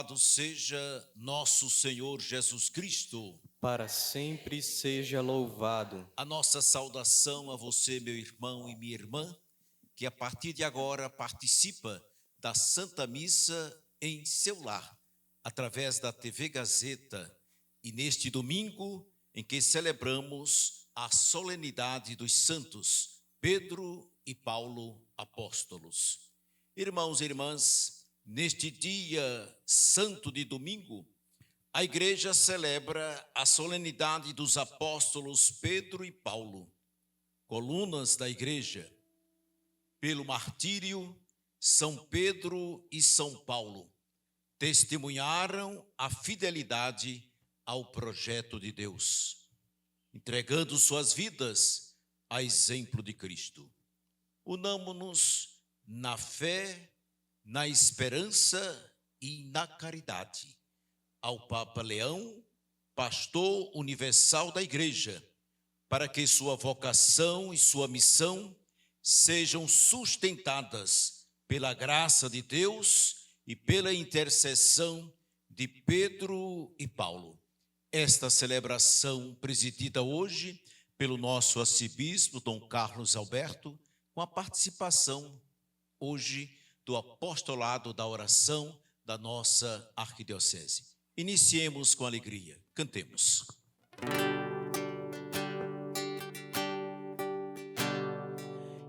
Louvado seja nosso Senhor Jesus Cristo. Para sempre seja louvado. A nossa saudação a você, meu irmão e minha irmã, que a partir de agora participa da Santa Missa em seu lar, através da TV Gazeta, e neste domingo em que celebramos a solenidade dos santos Pedro e Paulo apóstolos. Irmãos e irmãs, neste dia santo de domingo, a igreja celebra a solenidade dos apóstolos Pedro e Paulo, colunas da igreja. Pelo martírio, São Pedro e São Paulo testemunharam a fidelidade ao projeto de Deus, entregando suas vidas a exemplo de Cristo. Unamo-nos na fé, na esperança e na caridade ao Papa Leão, pastor universal da Igreja, para que sua vocação e sua missão sejam sustentadas pela graça de Deus e pela intercessão de Pedro e Paulo. Esta celebração presidida hoje pelo nosso arcebispo Dom Carlos Alberto, com a participação hoje do apostolado da oração da nossa arquidiocese. Iniciemos com alegria, cantemos.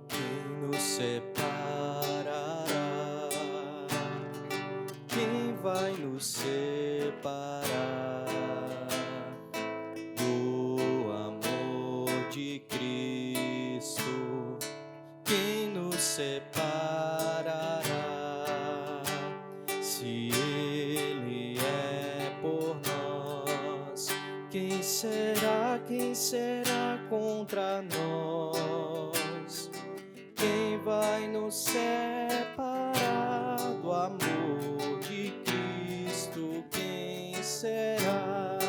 Quem nos separará? Quem vai nos separar do amor de Cristo? Quem nos separará? Se Ele é por nós, quem será contra nós? Quem vai nos separar do amor de Cristo? Quem será?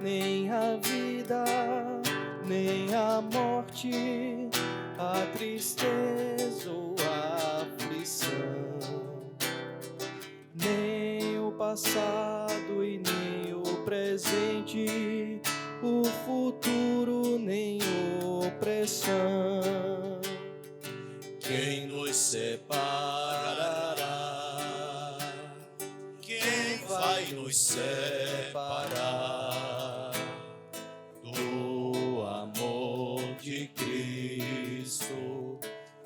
Nem a vida, nem a morte, a tristeza ou a aflição, nem o passado e nem o presente, o futuro nem opressão. Quem nos separará? Quem vai nos separar do amor de Cristo?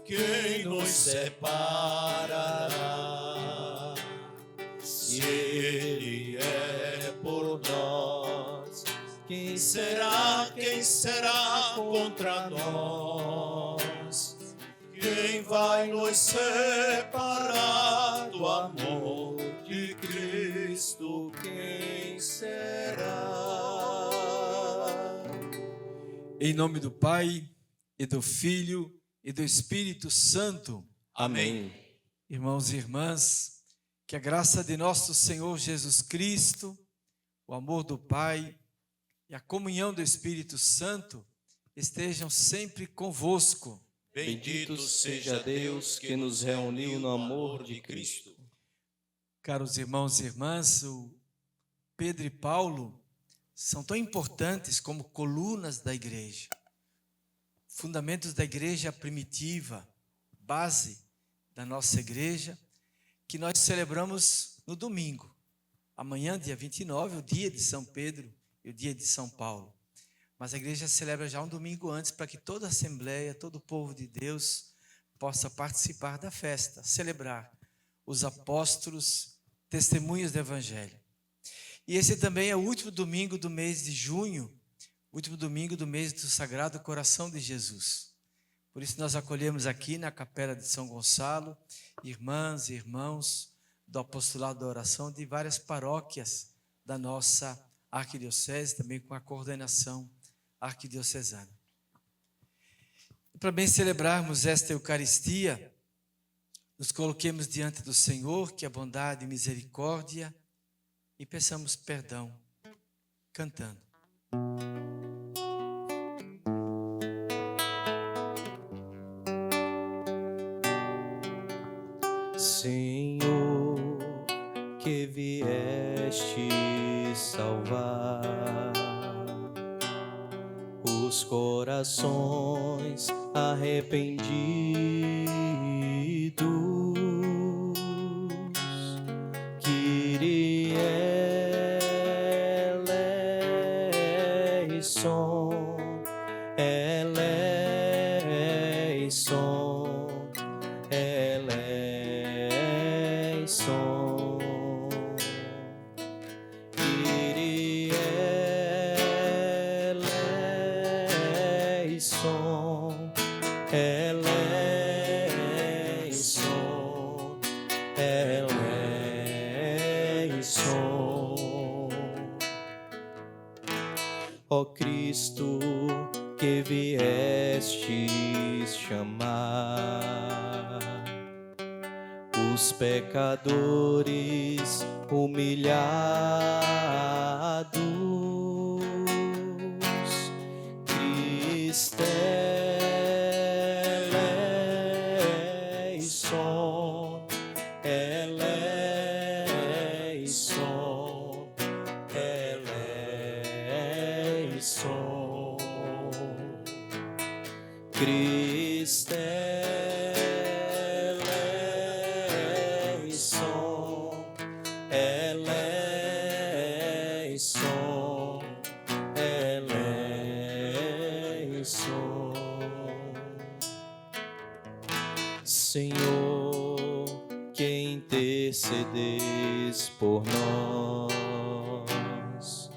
Quem nos separará? Se Ele é por nós, quem será contra nós? Quem vai nos separar do amor de Cristo? Quem será? Em nome do Pai, e do Filho, e do Espírito Santo. Amém. Irmãos e irmãs, que a graça de nosso Senhor Jesus Cristo, o amor do Pai e a comunhão do Espírito Santo estejam sempre convosco. Bendito seja Deus que nos reuniu no amor de Cristo. Caros irmãos e irmãs, o Pedro e Paulo são tão importantes como colunas da igreja, fundamentos da igreja primitiva, base da nossa igreja, que nós celebramos no domingo. Amanhã, dia 29, o dia de São Pedro e o dia de São Paulo. Mas a igreja celebra já um domingo antes para que toda a assembleia, todo o povo de Deus possa participar da festa, celebrar os apóstolos, testemunhas do Evangelho. E esse também é o último domingo do mês de junho, último domingo do mês do Sagrado Coração de Jesus. Por isso nós acolhemos aqui na Capela de São Gonçalo, irmãs e irmãos do apostolado da oração de várias paróquias da nossa arquidiocese, também com a coordenação arquidiocesana. E para bem celebrarmos esta Eucaristia, nos coloquemos diante do Senhor, que é bondade e misericórdia, e peçamos perdão, cantando. Senhor, que vieste salvar os corações arrependidos, Kyrie eleison, eleison, eleison, Kyrie eleison, eleison, eleison. Ó Cristo, que viestes chamar os pecadores humilhados, Cristo eleison, eleison, eleison, Cristo eleison, eleison, eleison. Senhor, que intercedes por nós,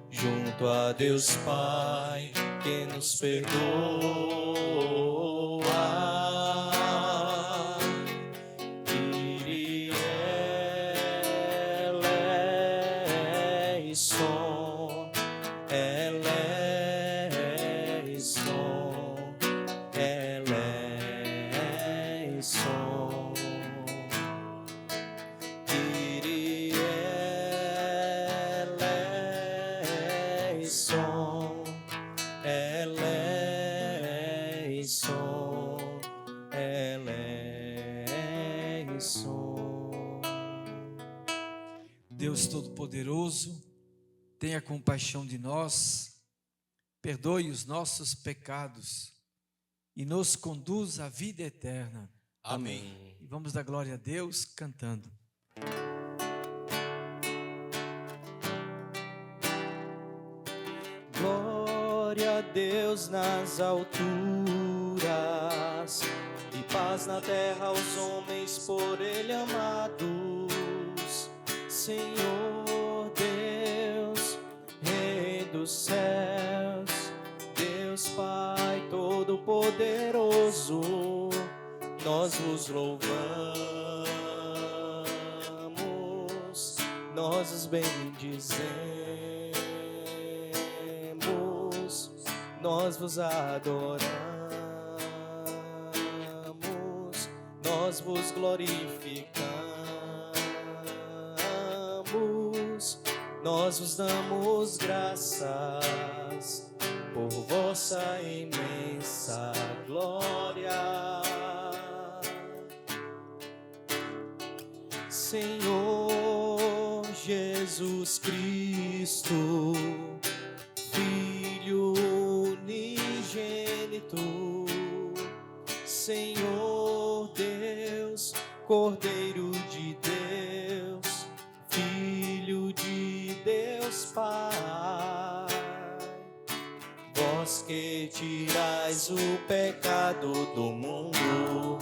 junto a Deus Pai, que nos perdoa, Kyrie eleison, eleison, eleison, Kyrie eleison, eleison, eleison. Deus Todo-Poderoso, tenha compaixão de nós, perdoe os nossos pecados e nos conduz à vida eterna. Amém. E vamos dar glória a Deus cantando. Glória a Deus nas alturas e paz na terra aos homens por Ele amados. Senhor Deus, Rei dos céus, Deus Pai Todo-Poderoso, nós vos louvamos, nós os bendizemos, nós vos adoramos, nós vos glorificamos, nós vos damos graças por vossa imensa glória. Senhor Jesus Cristo, Filho unigênito, Senhor Deus, Cordeiro de Deus, Filho de Deus Pai, vós que tirais o pecado do mundo,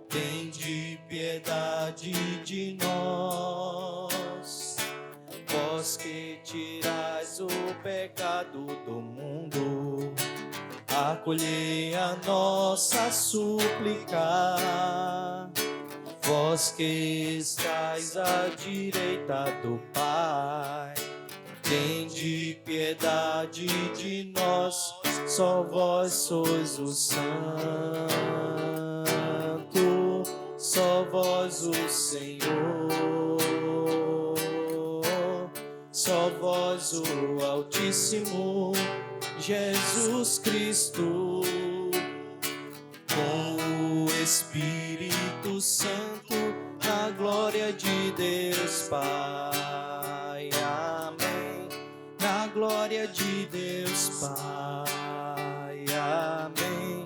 tende piedade de nós. Vós que tirais o pecado do mundo, acolhei a nossa súplica. Vós que estais à direita do Pai, tende piedade de nós. Só vós sois o Santo, só vós o Senhor, só vós o Altíssimo, Jesus Cristo, com o Espírito Santo, na glória glória de Deus Pai. Amém. Na glória de Deus Pai. Amém.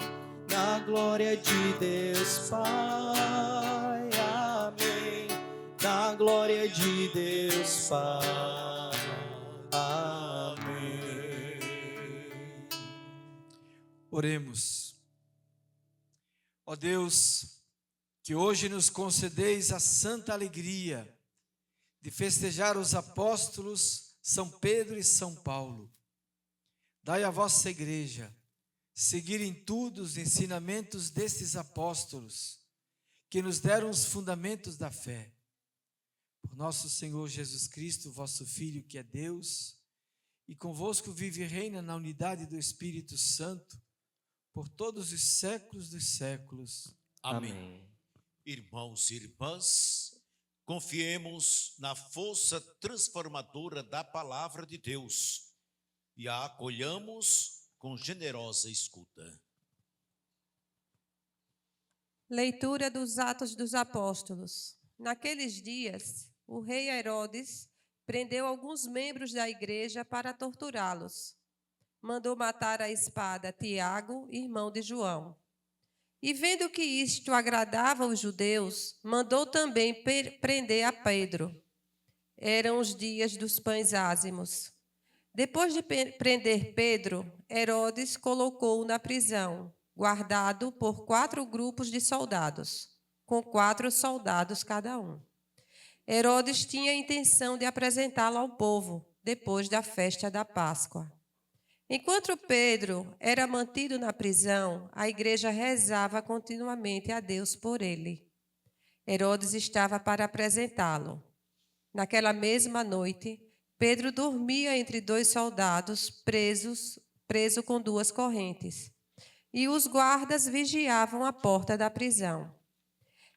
Na glória de Deus Pai. Amém. Na glória de Deus Pai. Amém. Oremos. Ó Deus, que hoje nos concedeis a santa alegria de festejar os apóstolos São Pedro e São Paulo. Dai à vossa igreja seguir em tudo os ensinamentos destes apóstolos, que nos deram os fundamentos da fé. Por nosso Senhor Jesus Cristo, vosso Filho, que é Deus, e convosco vive e reina na unidade do Espírito Santo, por todos os séculos dos séculos. Amém. Irmãos e irmãs, confiemos na força transformadora da palavra de Deus e a acolhamos com generosa escuta. Leitura dos Atos dos Apóstolos. Naqueles dias, o rei Herodes prendeu alguns membros da igreja para torturá-los. Mandou matar à espada Tiago, irmão de João. E vendo que isto agradava aos judeus, mandou também prender a Pedro. Eram os dias dos pães ázimos. Depois de prender Pedro, Herodes colocou-o na prisão, guardado por 4 grupos de soldados, com 4 soldados cada um. Herodes tinha a intenção de apresentá-lo ao povo, depois da festa da Páscoa. Enquanto Pedro era mantido na prisão, a igreja rezava continuamente a Deus por ele. Herodes estava para apresentá-lo. Naquela mesma noite, Pedro dormia entre 2 soldados, preso com 2 correntes, e os guardas vigiavam a porta da prisão.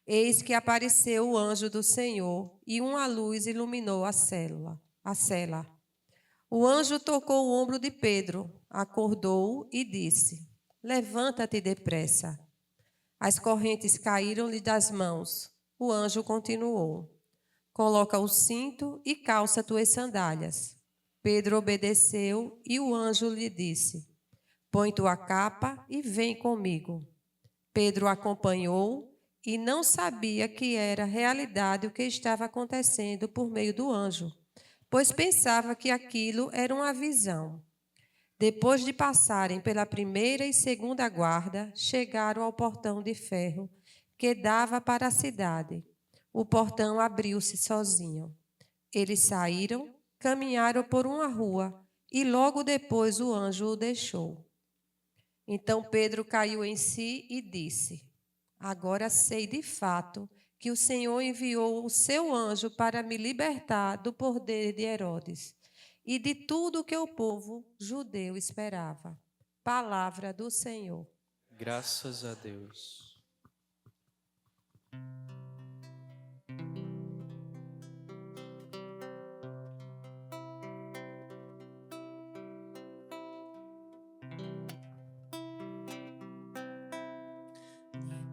Eis que apareceu o anjo do Senhor, e uma luz iluminou a cela. O anjo tocou o ombro de Pedro, acordou-o e disse: Levanta-te depressa. As correntes caíram-lhe das mãos. O anjo continuou: Coloca o cinto e calça tuas sandálias. Pedro obedeceu e o anjo lhe disse: Põe tua capa e vem comigo. Pedro acompanhou e não sabia que era realidade o que estava acontecendo por meio do anjo, pois pensava que aquilo era uma visão. Depois de passarem pela primeira e segunda guarda, chegaram ao portão de ferro que dava para a cidade. O portão abriu-se sozinho. Eles saíram, caminharam por uma rua e logo depois o anjo o deixou. Então Pedro caiu em si e disse: Agora sei de fato que o Senhor enviou o seu anjo para me libertar do poder de Herodes e de tudo o que o povo judeu esperava. Palavra do Senhor. Graças a Deus.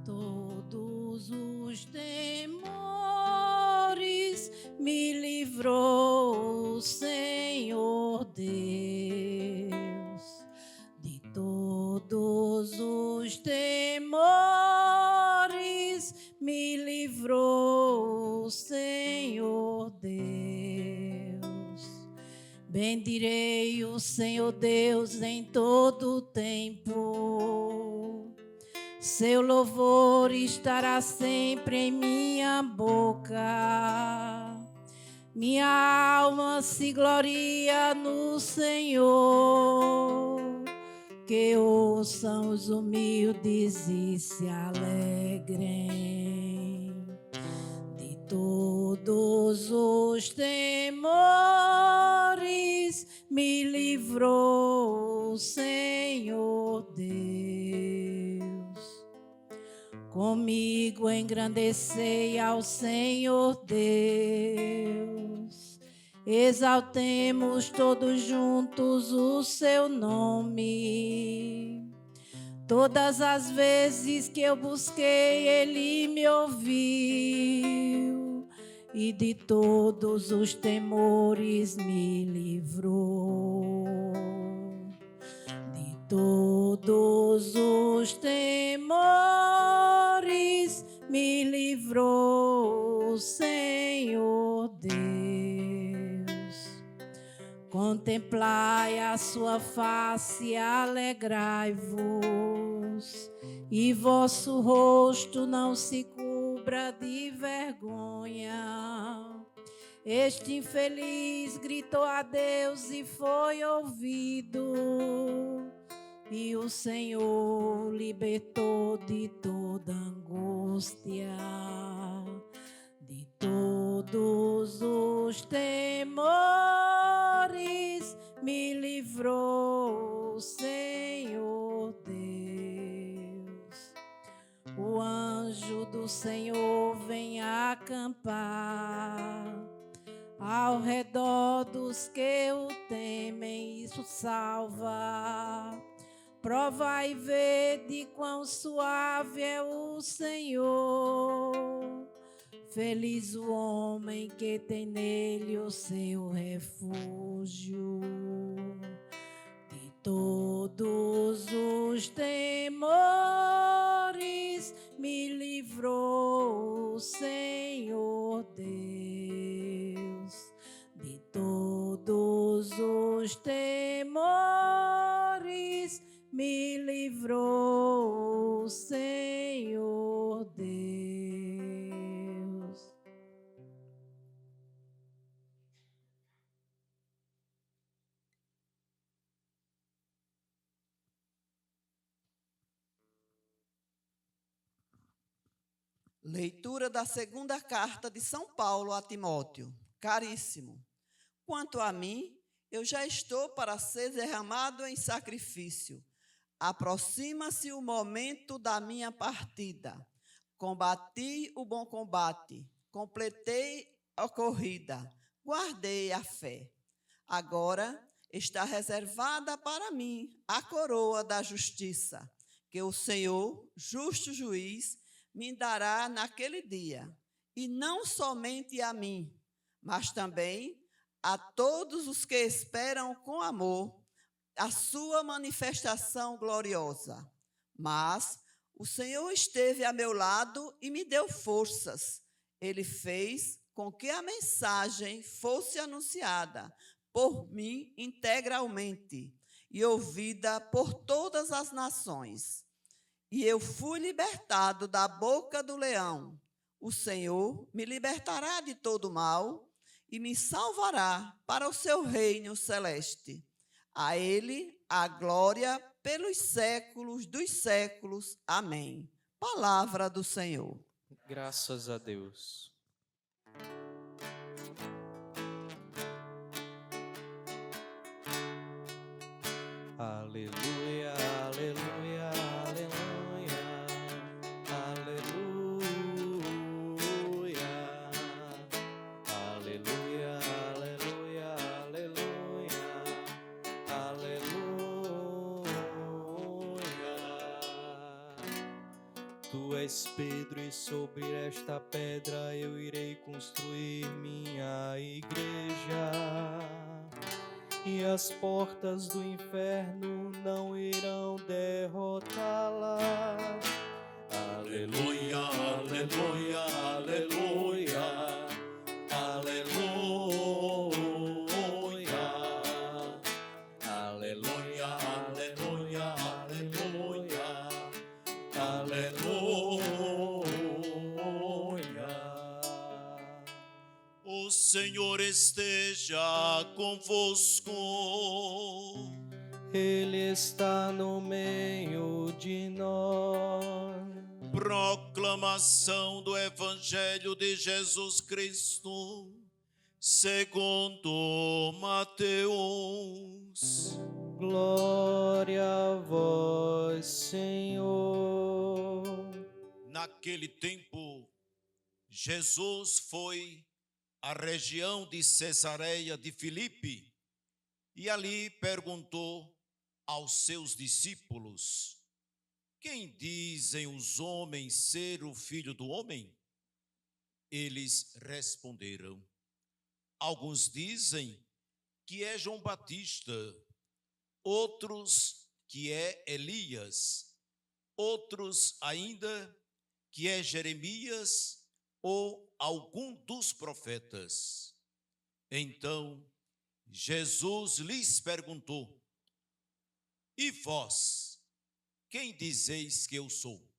Todos os temores me livrou o Senhor Deus. De todos os temores me livrou o Senhor Deus. Bendirei o Senhor Deus em todo o tempo. Seu louvor estará sempre em minha boca. Minha alma se gloria no Senhor. Que ouçam os humildes e se alegrem. De todos os temores me livrou o Senhor Deus. Comigo engrandecei ao Senhor Deus. Exaltemos todos juntos o seu nome. Todas as vezes que eu busquei, ele me ouviu e de todos os temores me livrou. De todos os temores me livrou, Senhor Deus. Contemplai a sua face, alegrai-vos, e vosso rosto não se cubra de vergonha. Este infeliz gritou a Deus e foi ouvido, e o Senhor libertou de toda angústia. De todos os temores me livrou, Senhor Deus. O anjo do Senhor vem acampar ao redor dos que o temem, isso salva. Prova e vede quão suave é o Senhor. Feliz o homem que tem nele o seu refúgio. De todos os temores me livrou, Senhor Deus. De todos os temores me livrou, Senhor Deus. Leitura da segunda carta de São Paulo a Timóteo. Caríssimo, quanto a mim, eu já estou para ser derramado em sacrifício. Aproxima-se o momento da minha partida. Combati o bom combate, completei a corrida, guardei a fé. Agora está reservada para mim a coroa da justiça, que o Senhor, justo juiz, me dará naquele dia, e não somente a mim, mas também a todos os que esperam com amor a sua manifestação gloriosa. Mas o Senhor esteve a meu lado e me deu forças. Ele fez com que a mensagem fosse anunciada por mim integralmente e ouvida por todas as nações. E eu fui libertado da boca do leão. O Senhor me libertará de todo mal e me salvará para o seu reino celeste. A Ele a glória pelos séculos dos séculos. Amém. Palavra do Senhor. Graças a Deus. Aleluia, aleluia, aleluia, aleluia, aleluia, aleluia, aleluia, aleluia. Tu és Pedro e sobre esta pedra eu irei construir minha igreja. E as portas do inferno não irão derrotá-la. Aleluia, aleluia, aleluia, aleluia, aleluia, aleluia, aleluia, aleluia. O Senhor esteja convosco. Ele está no meio de nós. Proclamação do Evangelho de Jesus Cristo, segundo Mateus. Glória a vós, Senhor. Naquele tempo, Jesus foi à região de Cesareia de Filipe e ali perguntou aos seus discípulos: quem dizem os homens ser o Filho do Homem? Eles responderam: alguns dizem que é João Batista, outros que é Elias, outros ainda que é Jeremias ou algum dos profetas. Então Jesus lhes perguntou: e vós, quem dizeis que eu sou?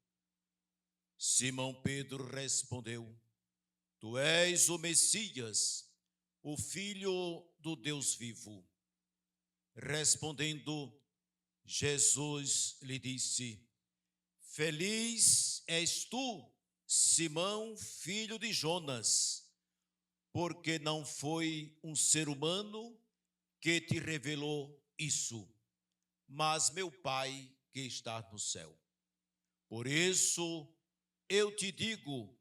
Simão Pedro respondeu: tu és o Messias, o Filho do Deus vivo. Respondendo, Jesus lhe disse: feliz és tu, Simão, filho de Jonas, porque não foi um ser humano que te revelou isso, mas meu Pai que está no céu. Por isso eu te digo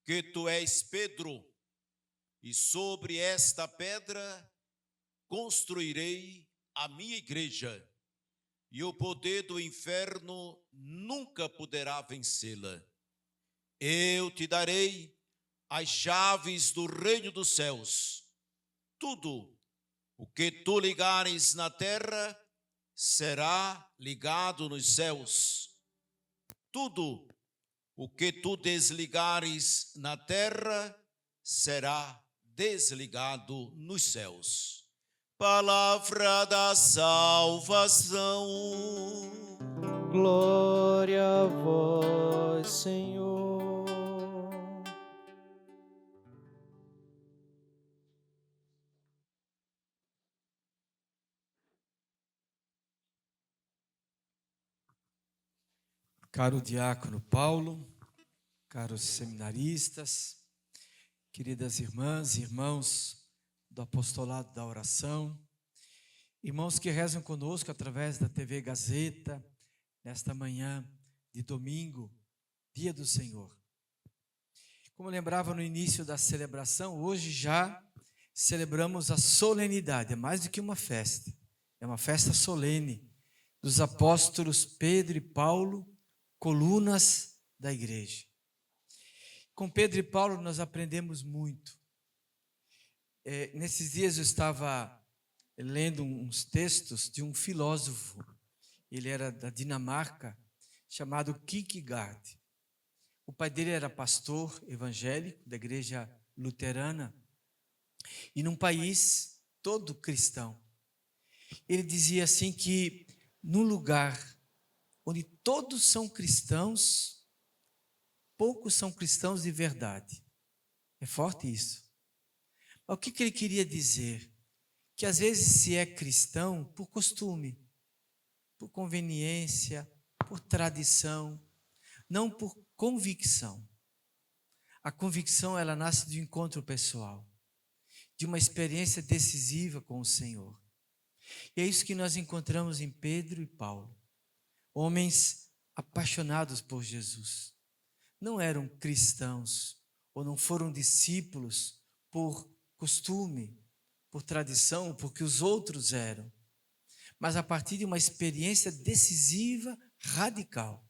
que tu és Pedro, e sobre esta pedra construirei a minha igreja, e o poder do inferno nunca poderá vencê-la. Eu te darei as chaves do reino dos céus. Tudo o que tu ligares na terra será ligado nos céus. Tudo o que tu desligares na terra será desligado nos céus. Palavra da salvação. Glória a vós, Senhor. Caro diácono Paulo, caros seminaristas, queridas irmãs e irmãos do apostolado da oração, irmãos que rezam conosco através da TV Gazeta, nesta manhã de domingo, dia do Senhor. Como lembrava no início da celebração, hoje já celebramos a solenidade, é mais do que uma festa, é uma festa solene dos apóstolos Pedro e Paulo, colunas da igreja. Com Pedro e Paulo nós aprendemos muito. Nesses dias eu estava lendo uns textos de um filósofo, ele era da Dinamarca, chamado Kierkegaard. O pai dele era pastor evangélico da igreja luterana, e num país todo cristão. Ele dizia assim que num lugar onde todos são cristãos, poucos são cristãos de verdade. É forte isso. Mas o que ele queria dizer? Que às vezes se é cristão por costume, por conveniência, por tradição, não por convicção. A convicção, ela nasce de um encontro pessoal, de uma experiência decisiva com o Senhor. E é isso que nós encontramos em Pedro e Paulo. Homens apaixonados por Jesus. Não eram cristãos ou não foram discípulos por costume, por tradição, porque os outros eram, mas a partir de uma experiência decisiva, radical.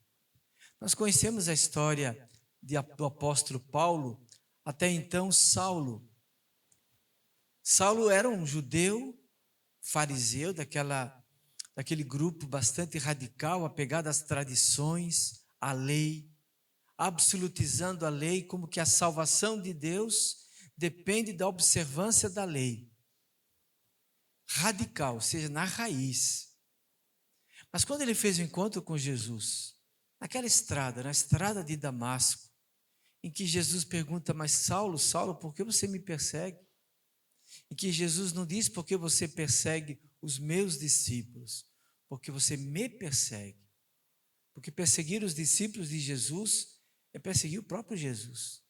Nós conhecemos a história do apóstolo Paulo, até então Saulo. Saulo era um judeu, fariseu, daquele grupo bastante radical, apegado às tradições, à lei, absolutizando a lei como que a salvação de Deus depende da observância da lei. Radical, ou seja, na raiz. Mas quando ele fez o encontro com Jesus, naquela estrada, na estrada de Damasco, em que Jesus pergunta: mas Saulo, Saulo, por que você me persegue? Em que Jesus não diz: por que você persegue os meus discípulos? Porque você me persegue. Porque perseguir os discípulos de Jesus é perseguir o próprio Jesus.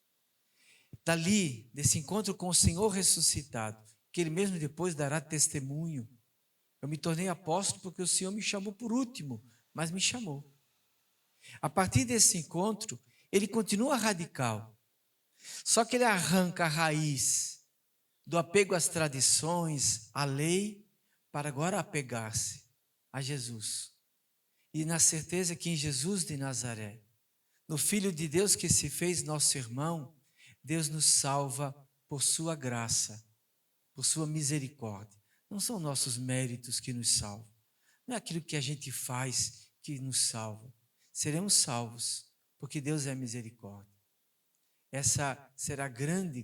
Dali, desse encontro com o Senhor ressuscitado, que Ele mesmo depois dará testemunho: eu me tornei apóstolo porque o Senhor me chamou por último, mas me chamou. A partir desse encontro, ele continua radical. Só que ele arranca a raiz do apego às tradições, à lei, para agora apegar-se a Jesus. E na certeza que em Jesus de Nazaré, no Filho de Deus que se fez nosso irmão, Deus nos salva por sua graça, por sua misericórdia. Não são nossos méritos que nos salvam. Não é aquilo que a gente faz que nos salva. Seremos salvos porque Deus é misericórdia. Essa será a grande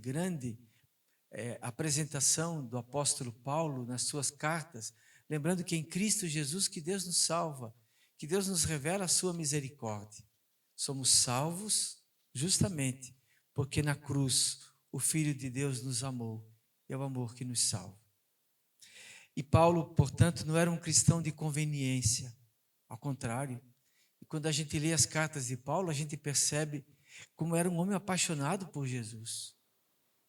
apresentação do apóstolo Paulo nas suas cartas, lembrando que em Cristo Jesus que Deus nos salva, que Deus nos revela a sua misericórdia. Somos salvos justamente porque na cruz o Filho de Deus nos amou. É o amor que nos salva. E Paulo, portanto, não era um cristão de conveniência. Ao contrário. E quando a gente lê as cartas de Paulo, a gente percebe como era um homem apaixonado por Jesus.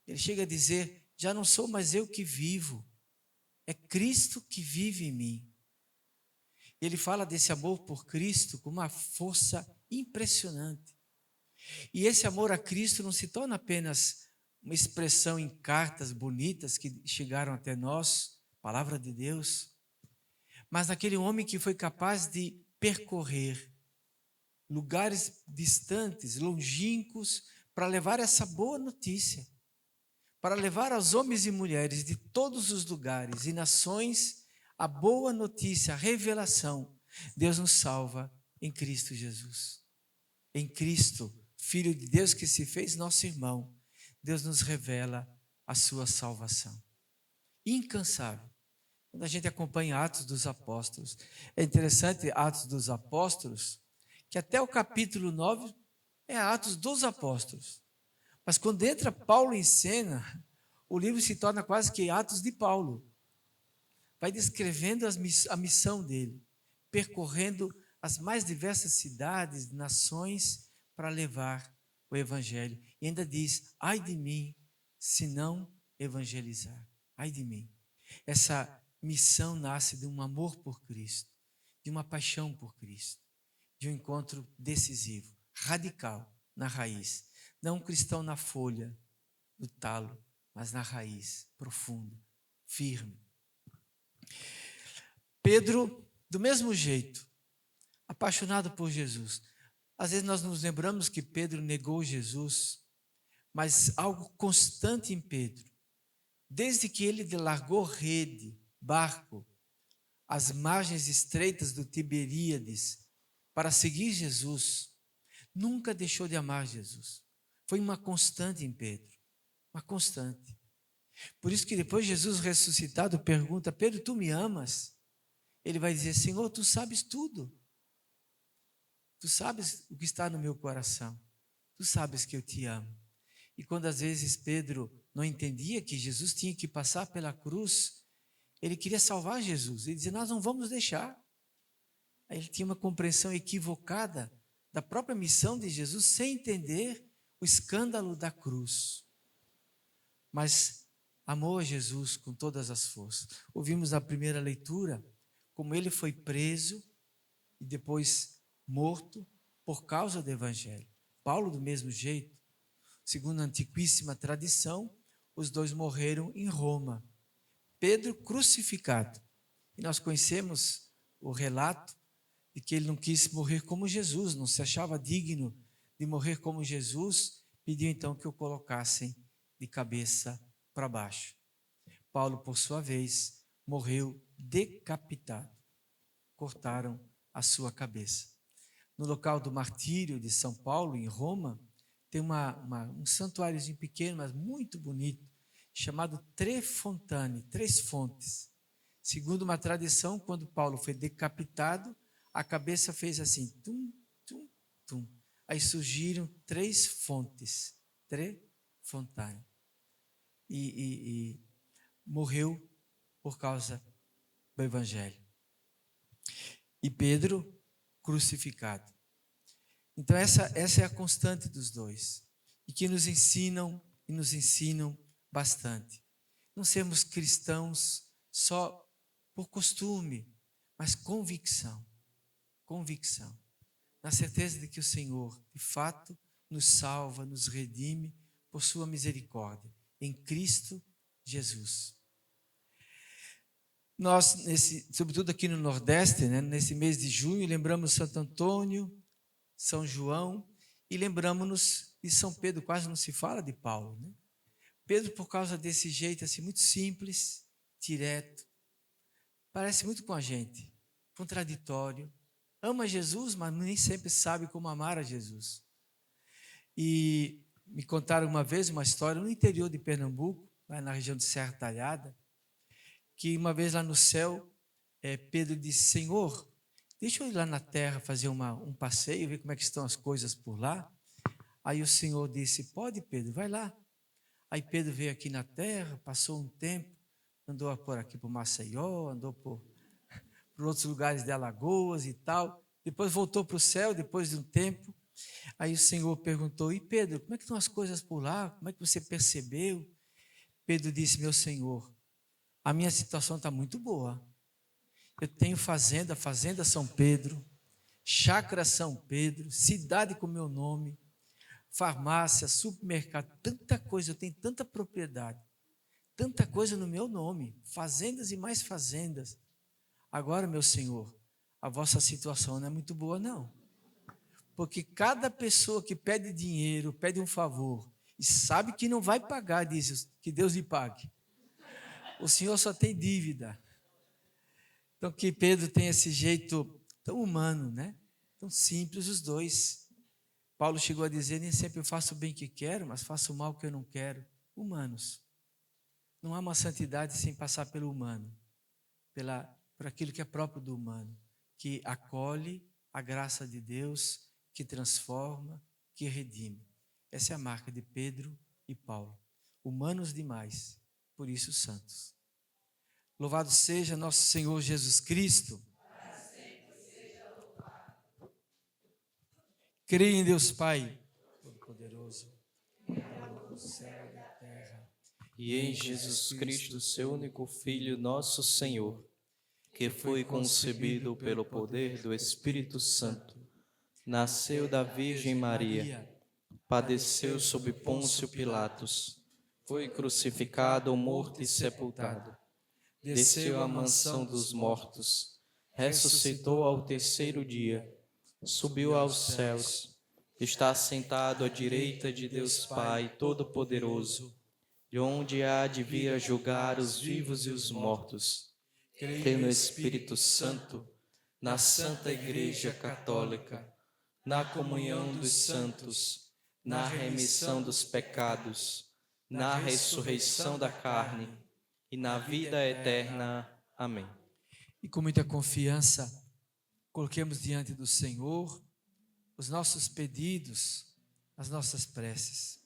Ele chega a dizer, já não sou mais eu que vivo, é Cristo que vive em mim. Ele fala desse amor por Cristo com uma força impressionante. E esse amor a Cristo não se torna apenas uma expressão em cartas bonitas que chegaram até nós, palavra de Deus, mas naquele homem que foi capaz de percorrer lugares distantes, longínquos, para levar essa boa notícia, para levar aos homens e mulheres de todos os lugares e nações a boa notícia, a revelação. Deus nos salva em Cristo Jesus. Em Cristo, Filho de Deus que se fez nosso irmão, Deus nos revela a sua salvação. Incansável. Quando a gente acompanha Atos dos Apóstolos, é interessante Atos dos Apóstolos, que até o capítulo 9 é Atos dos Apóstolos. Mas quando entra Paulo em cena, o livro se torna quase que Atos de Paulo. Vai descrevendo a missão dele, percorrendo as mais diversas cidades, nações, para levar o evangelho. E ainda diz, ai de mim, se não evangelizar. Ai de mim. Essa missão nasce de um amor por Cristo, de uma paixão por Cristo, de um encontro decisivo, radical, na raiz. Não um cristão na folha, no talo, mas na raiz, profunda, firme. Pedro, do mesmo jeito, apaixonado por Jesus. Às vezes nós nos lembramos que Pedro negou Jesus, mas algo constante em Pedro, desde que ele largou rede, barco, às margens estreitas do Tiberíades, para seguir Jesus, nunca deixou de amar Jesus. Foi uma constante em Pedro, uma constante. Por isso que depois Jesus ressuscitado pergunta, Pedro, tu me amas? Ele vai dizer, Senhor, tu sabes tudo. Tu sabes o que está no meu coração. Tu sabes que eu te amo. E quando às vezes Pedro não entendia que Jesus tinha que passar pela cruz, ele queria salvar Jesus. Ele dizia, nós não vamos deixar. Aí ele tinha uma compreensão equivocada da própria missão de Jesus, sem entender o escândalo da cruz. Mas amou a Jesus com todas as forças. Ouvimos na primeira leitura como ele foi preso e depois morto por causa do evangelho. Paulo do mesmo jeito. Segundo a antiquíssima tradição, os dois morreram em Roma. Pedro crucificado. E nós conhecemos o relato de que ele não quis morrer como Jesus, não se achava digno de morrer como Jesus, pediu então que o colocassem de cabeça para baixo. Paulo, por sua vez, morreu decapitado. Cortaram a sua cabeça. No local do martírio de São Paulo, em Roma, tem um santuáriozinho pequeno, mas muito bonito, chamado Tre Fontane, Três Fontes. Segundo uma tradição, quando Paulo foi decapitado, a cabeça fez assim, tum, tum, tum. Aí surgiram três fontes, Tre Fontane. E morreu por causa do evangelho. E Pedro crucificado. Então essa é a constante dos dois. E que nos ensinam bastante. Não sermos cristãos só por costume, mas convicção. Convicção. Na certeza de que o Senhor, de fato, nos salva, nos redime por sua misericórdia, em Cristo Jesus. Nós, sobretudo aqui no Nordeste, né, nesse mês de junho, lembramos Santo Antônio, São João, e lembramos-nos De São Pedro quase não se fala de Paulo, né? Pedro, por causa desse jeito assim, muito simples, direto, parece muito com a gente, contraditório. Ama Jesus, mas nem sempre sabe como amar a Jesus. E me contaram uma vez uma história no interior de Pernambuco, lá na região de Serra Talhada, que uma vez lá no céu, Pedro disse: Senhor, deixa eu ir lá na terra fazer um passeio, ver como é que estão as coisas por lá. Aí o Senhor disse: pode, Pedro, vai lá. Aí Pedro veio aqui na terra, passou um tempo, andou por aqui por Maceió, andou por outros lugares de Alagoas e tal. Depois voltou para o céu, depois de um tempo. Aí o Senhor perguntou: e Pedro, como é que estão as coisas por lá? Como é que você percebeu? Pedro disse: meu Senhor, a minha situação está muito boa. Eu tenho fazenda São Pedro, chácara São Pedro, cidade com meu nome, farmácia, supermercado, tanta coisa, eu tenho tanta propriedade, tanta coisa no meu nome, fazendas e mais fazendas. Agora, meu Senhor, a vossa situação não é muito boa, não. Porque cada pessoa que pede dinheiro, pede um favor, e sabe que não vai pagar, diz que Deus lhe pague. O Senhor só tem dívida. Então, que Pedro tem esse jeito tão humano, né? Tão simples os dois. Paulo chegou a dizer: nem sempre eu faço o bem que quero, mas faço o mal que eu não quero. Humanos. Não há uma santidade sem passar pelo humano, por aquilo que é próprio do humano, que acolhe a graça de Deus, que transforma, que redime. Essa é a marca de Pedro e Paulo. Humanos demais, por isso santos. Louvado seja nosso Senhor Jesus Cristo. Creio em Deus Pai Todo-Poderoso, Criador do céu e da terra, E em Jesus Cristo, seu único Filho, nosso Senhor, que foi concebido pelo poder do Espírito Santo, nasceu da Virgem Maria, padeceu sob Pôncio Pilatos, foi crucificado, morto e sepultado, desceu à mansão dos mortos, ressuscitou ao terceiro dia, subiu aos céus, está sentado à direita de Deus Pai Todo-Poderoso, de onde há de vir a julgar os vivos e os mortos. Creio no Espírito Santo, na Santa Igreja Católica, na comunhão dos santos, na remissão dos pecados, na ressurreição da carne e na vida eterna. Amém. E com muita confiança, coloquemos diante do Senhor os nossos pedidos, as nossas preces.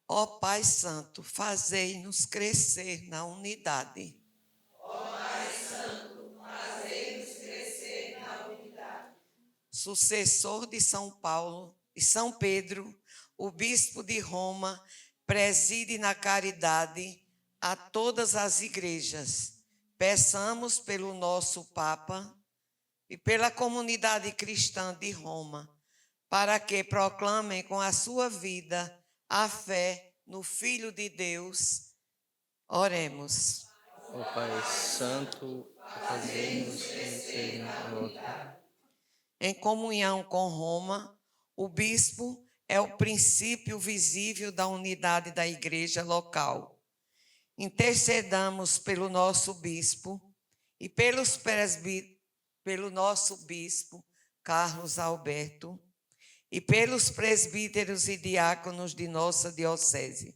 Ó Pai Santo, fazei-nos crescer na unidade. Sucessor de São Paulo e São Pedro, o bispo de Roma, preside na caridade a todas as igrejas. Peçamos pelo nosso Papa e pela comunidade cristã de Roma, para que proclamem com a sua vida a fé no Filho de Deus. Oremos. Ó Pai Santo, fazei-nos crescer na glória. Em comunhão com Roma, o bispo é o princípio visível da unidade da igreja local. Intercedamos pelo nosso bispo e pelo nosso bispo Carlos Alberto e pelos presbíteros e diáconos de nossa diocese,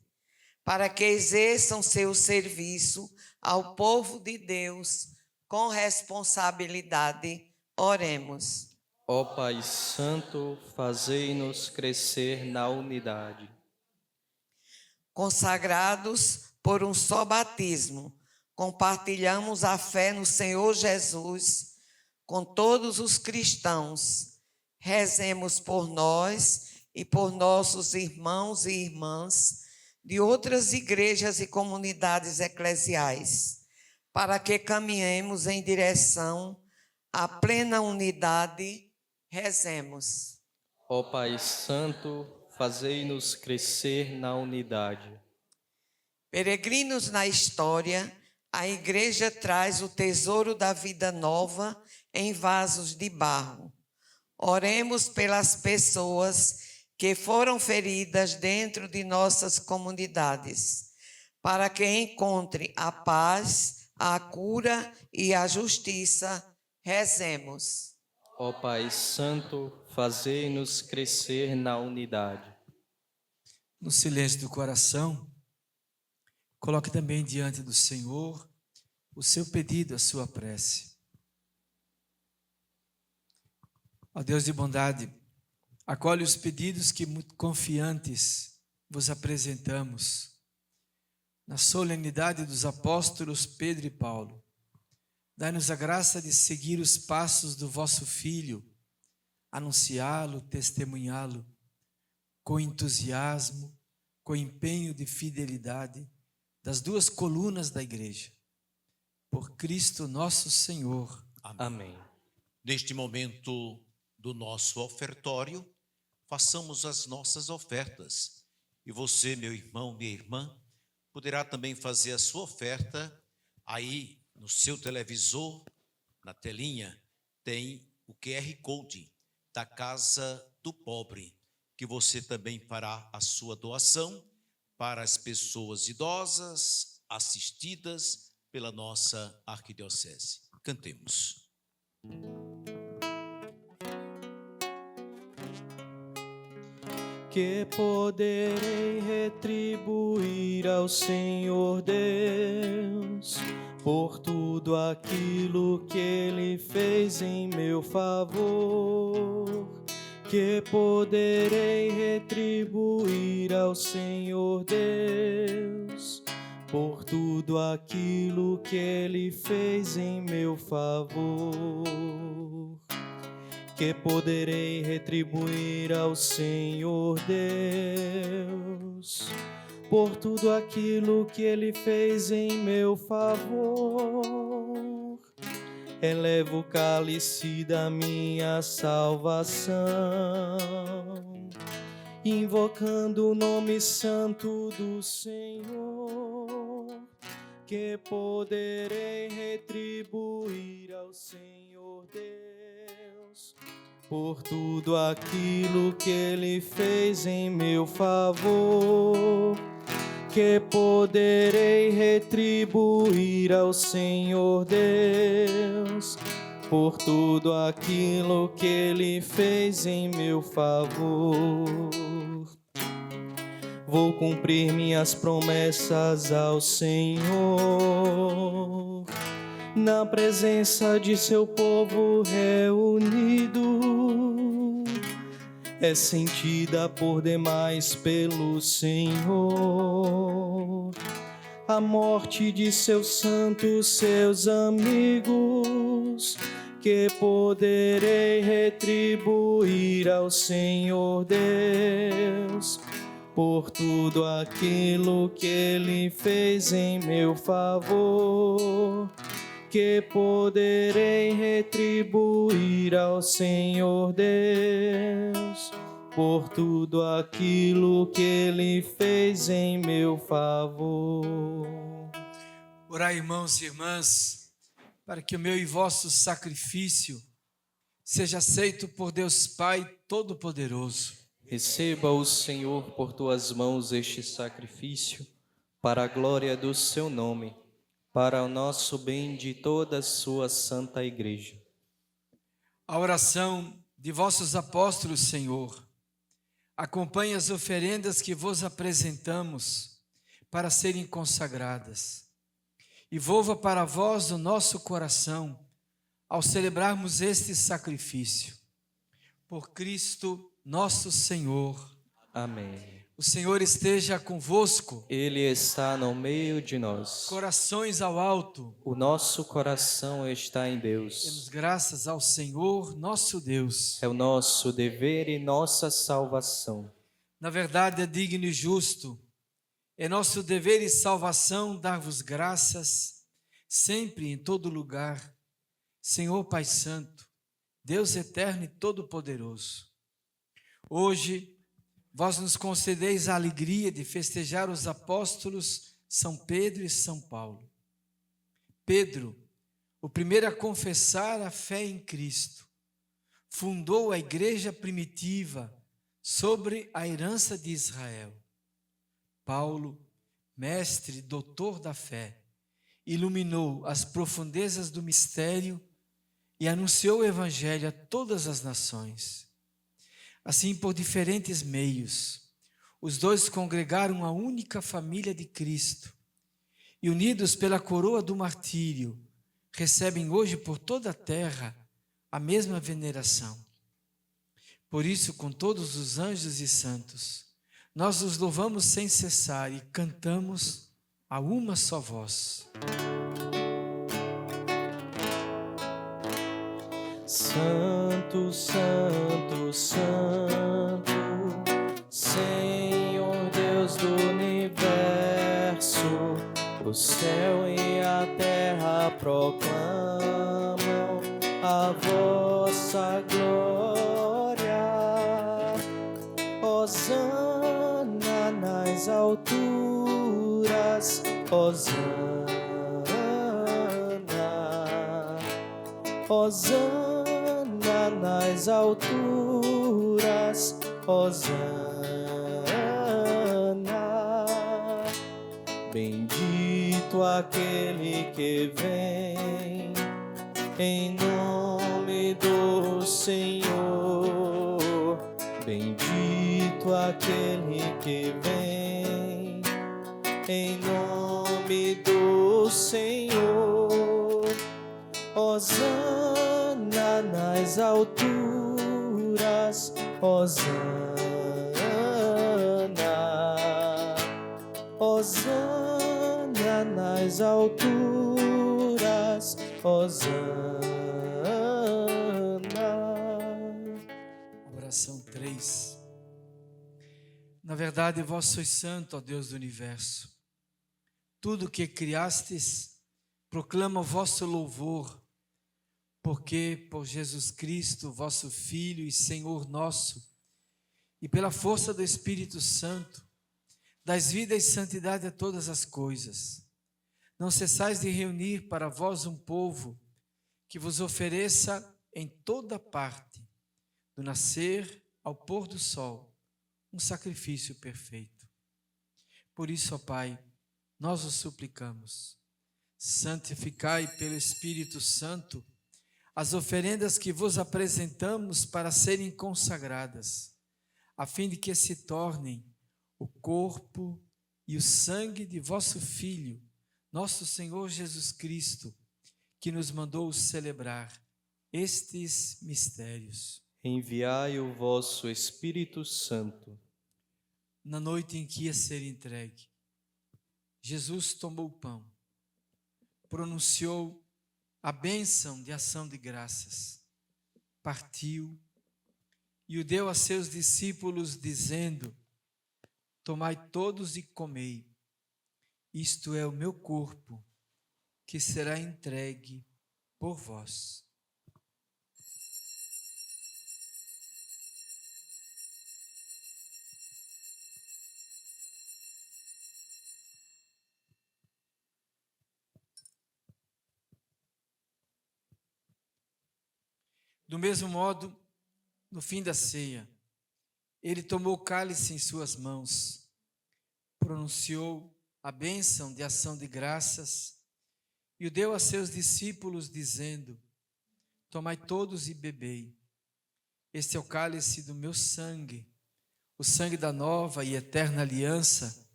para que exerçam seu serviço ao povo de Deus com responsabilidade. Oremos. Ó Pai Santo, fazei-nos crescer na unidade. Consagrados por um só batismo, compartilhamos a fé no Senhor Jesus com todos os cristãos. Rezemos por nós e por nossos irmãos e irmãs de outras igrejas e comunidades eclesiais, para que caminhemos em direção à plena unidade. Rezemos. Ó Pai Santo, fazei-nos crescer na unidade. Peregrinos na história, a Igreja traz o tesouro da vida nova em vasos de barro. Oremos pelas pessoas que foram feridas dentro de nossas comunidades, para que encontre a paz, a cura e a justiça. Rezemos. Ó Pai Santo, fazei-nos crescer na unidade. No silêncio do coração, coloque também diante do Senhor o seu pedido, a sua prece. Ó Deus de bondade, acolhe os pedidos que muito confiantes vos apresentamos na solenidade dos apóstolos Pedro e Paulo. Dai-nos a graça de seguir os passos do vosso Filho, anunciá-lo, testemunhá-lo, com entusiasmo, com empenho de fidelidade, das duas colunas da Igreja. Por Cristo nosso Senhor. Amém. Neste momento do nosso ofertório, façamos as nossas ofertas. E você, meu irmão, minha irmã, poderá também fazer a sua oferta. Aí no seu televisor, na telinha, tem o QR Code da Casa do Pobre, que você também fará a sua doação para as pessoas idosas assistidas pela nossa arquidiocese. Cantemos. Que poderei retribuir ao Senhor Deus por tudo aquilo que Ele fez em meu favor. Que poderei retribuir ao Senhor Deus por tudo aquilo que Ele fez em meu favor. Que poderei retribuir ao Senhor Deus por tudo aquilo que Ele fez em meu favor. Elevo o cálice da minha salvação, invocando o nome santo do Senhor. Que poderei retribuir ao Senhor Deus por tudo aquilo que Ele fez em meu favor. Que poderei retribuir ao Senhor Deus por tudo aquilo que Ele fez em meu favor. Vou cumprir minhas promessas ao Senhor, na presença de seu povo reunido. É sentida por demais pelo Senhor a morte de seus santos, seus amigos. Que poderei retribuir ao Senhor Deus por tudo aquilo que Ele fez em meu favor. Que poderei retribuir ao Senhor Deus por tudo aquilo que Ele fez em meu favor. Orai, irmãos e irmãs, para que o meu e vosso sacrifício seja aceito por Deus Pai Todo-Poderoso. Receba o Senhor por tuas mãos este sacrifício, para a glória do seu nome, para o nosso bem de toda a sua santa Igreja. A oração de vossos apóstolos, Senhor, acompanhe as oferendas que vos apresentamos para serem consagradas. E volva para vós o nosso coração ao celebrarmos este sacrifício. Por Cristo nosso Senhor. Amém. O Senhor esteja convosco. Ele está no meio de nós. Corações ao alto. O nosso coração está em Deus. Demos graças ao Senhor nosso Deus. É o nosso dever e nossa salvação. Na verdade, é digno e justo. É nosso dever e salvação dar-vos graças, sempre em todo lugar, Senhor Pai Santo, Deus eterno e todo-poderoso. Hoje, vós nos concedeis a alegria de festejar os apóstolos São Pedro e São Paulo. Pedro, o primeiro a confessar a fé em Cristo, fundou a igreja primitiva sobre a herança de Israel. Paulo, mestre e doutor da fé, iluminou as profundezas do mistério e anunciou o evangelho a todas as nações. Assim, por diferentes meios, os dois congregaram a única família de Cristo e, unidos pela coroa do martírio, recebem hoje por toda a terra a mesma veneração. Por isso, com todos os anjos e santos, nós os louvamos sem cessar e cantamos a uma só voz. Santo, Santo, Santo, Senhor Deus do universo, o céu e a terra proclamam a vossa glória. Hosana nas alturas, Hosana, Hosana nas alturas, Hosana. Bendito aquele que vem em nome do Senhor. Bendito aquele que vem em nome do Senhor. Hosana nas alturas, Hosana, Hosana nas alturas, Hosana. Oração 3. Na verdade, vós sois santo, ó Deus do universo. Tudo que criastes proclama o vosso louvor, porque por Jesus Cristo, vosso Filho e Senhor nosso, e pela força do Espírito Santo, dais vida e santidade a todas as coisas. Não cessais de reunir para vós um povo que vos ofereça em toda parte, do nascer ao pôr do sol, um sacrifício perfeito. Por isso, ó Pai, nós os suplicamos, santificai pelo Espírito Santo as oferendas que vos apresentamos para serem consagradas, a fim de que se tornem o corpo e o sangue de vosso Filho, nosso Senhor Jesus Cristo, que nos mandou celebrar estes mistérios. Enviai o vosso Espírito Santo. Na noite em que ia ser entregue, Jesus tomou o pão, pronunciou a bênção de ação de graças, partiu e o deu a seus discípulos, dizendo: tomai todos e comei, isto é o meu corpo, que será entregue por vós. Do mesmo modo, no fim da ceia, ele tomou o cálice em suas mãos, pronunciou a bênção de ação de graças e o deu a seus discípulos, dizendo: tomai todos e bebei. Este é o cálice do meu sangue, o sangue da nova e eterna aliança,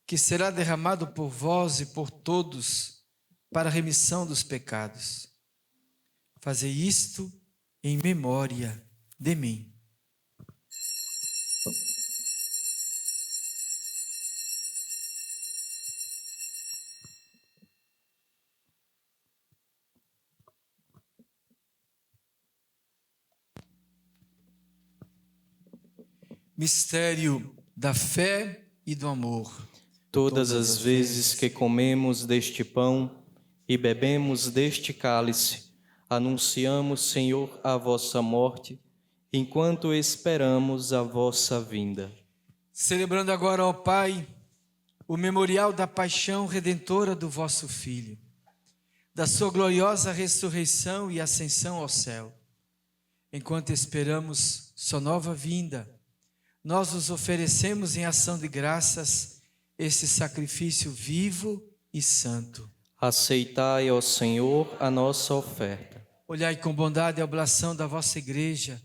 que será derramado por vós e por todos para a remissão dos pecados. Fazei isto em memória de mim. Mistério da fé e do amor. Todas as vezes que comemos deste pão e bebemos deste cálice, anunciamos, Senhor, a vossa morte, enquanto esperamos a vossa vinda. Celebrando agora, ó Pai, o memorial da paixão redentora do vosso Filho, da sua gloriosa ressurreição e ascensão ao céu. Enquanto esperamos sua nova vinda, nós os oferecemos em ação de graças esse sacrifício vivo e santo. Aceitai, ó Senhor, a nossa oferta. Olhai com bondade a oblação da vossa igreja,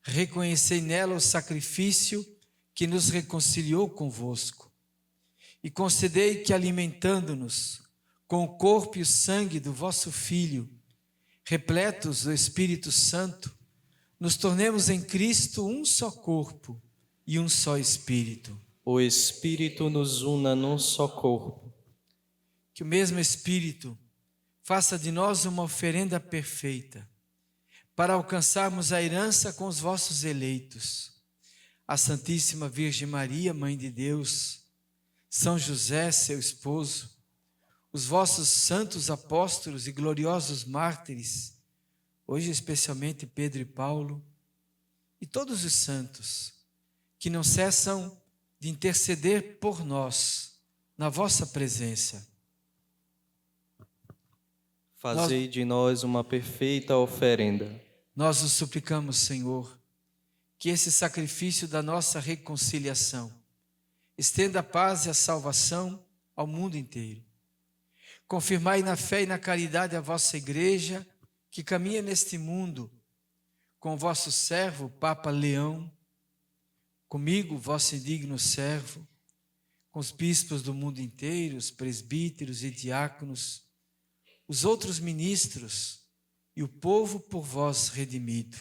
reconhecei nela o sacrifício que nos reconciliou convosco, e concedei que, alimentando-nos com o corpo e o sangue do vosso Filho, repletos do Espírito Santo, nos tornemos em Cristo um só corpo e um só Espírito. O Espírito nos una num só corpo. Que o mesmo Espírito faça de nós uma oferenda perfeita, para alcançarmos a herança com os vossos eleitos, a Santíssima Virgem Maria, Mãe de Deus, São José, seu esposo, os vossos santos apóstolos e gloriosos mártires, hoje especialmente Pedro e Paulo, e todos os santos que não cessam de interceder por nós na vossa presença. Fazei de nós uma perfeita oferenda. Nós os suplicamos, Senhor, que esse sacrifício da nossa reconciliação estenda a paz e a salvação ao mundo inteiro. Confirmai na fé e na caridade a vossa igreja, que caminha neste mundo, com o vosso servo, Papa Leão, comigo, vosso indigno servo, com os bispos do mundo inteiro, os presbíteros e diáconos, os outros ministros e o povo por vós redimido.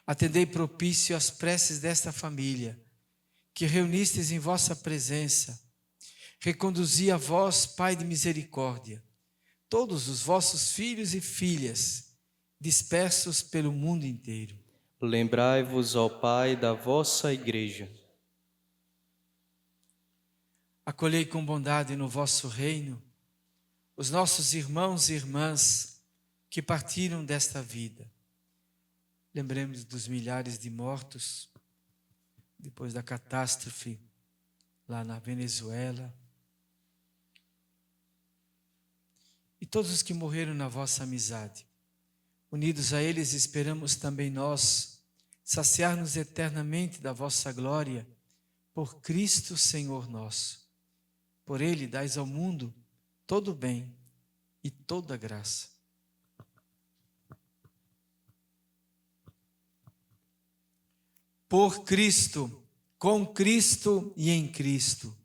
Atendei propício às preces desta família, que reunistes em vossa presença. Reconduzi a vós, Pai de misericórdia, todos os vossos filhos e filhas, dispersos pelo mundo inteiro. Lembrai-vos, ó Pai, da vossa igreja. Acolhei com bondade no vosso reino os nossos irmãos e irmãs que partiram desta vida. Lembremos dos milhares de mortos depois da catástrofe lá na Venezuela. E todos os que morreram na vossa amizade. Unidos a eles, esperamos também nós saciar-nos eternamente da vossa glória por Cristo Senhor nosso. Por Ele dais ao mundo todo o bem e toda a graça. Por Cristo, com Cristo e em Cristo.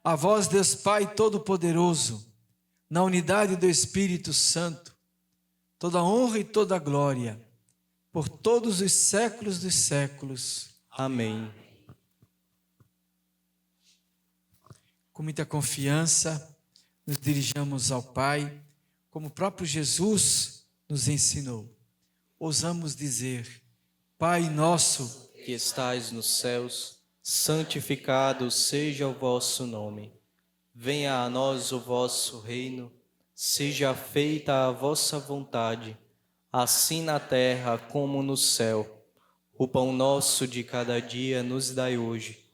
A vós, Deus Pai Todo-Poderoso, na unidade do Espírito Santo, toda honra e toda glória, por todos os séculos dos séculos. Amém. Com muita confiança, nos dirijamos ao Pai, como o próprio Jesus nos ensinou. Ousamos dizer: Pai nosso, que estais nos céus, santificado seja o vosso nome. Venha a nós o vosso reino, seja feita a vossa vontade, assim na terra como no céu. O pão nosso de cada dia nos dai hoje.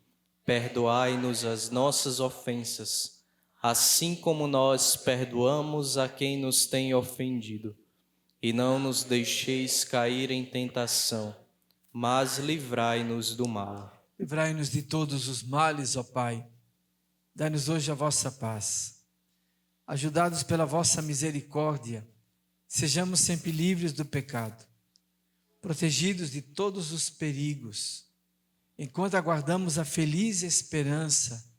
Perdoai-nos as nossas ofensas, assim como nós perdoamos a quem nos tem ofendido. E não nos deixeis cair em tentação, mas livrai-nos do mal. livrai-nos de todos os males, ó Pai. Dai-nos hoje a vossa paz. Ajudados pela vossa misericórdia, sejamos sempre livres do pecado, protegidos de todos os perigos, enquanto aguardamos a feliz esperança